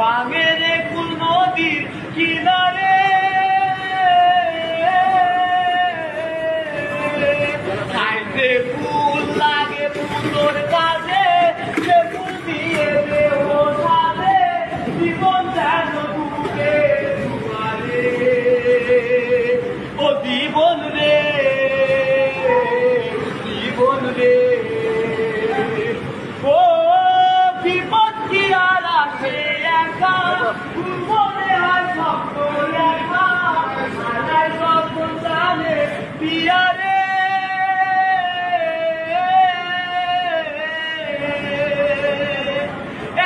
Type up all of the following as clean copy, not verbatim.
বাঙেরে কুল নদীর কিনারে খাইতে ফুল লাগে ফুলোর কাজে সে ফুল দিয়ে দেহ সাজে জীবন যেন ডুবে দুয়ারে ও জীবন রে জীবন রে ও বিপদ কি আর আসে একা মনে হয় স্বপ্ন লেখা সাজায় স্বপ্ন জানে পিয়ারে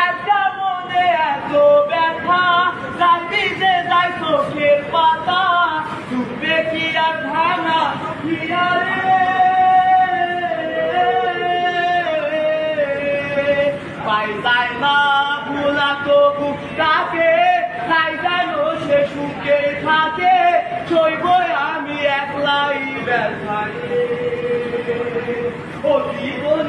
একটা মনে এত ব্যথা চাইতে যাই চোখের পাতা ডুববে কি আর ভাঙা পিয়ারে পাই যায় না ভোলা তো বুকটাকে তাই যেন সে সুখে থাকে সইব আমি একলাই ব্যথায় ও জীবন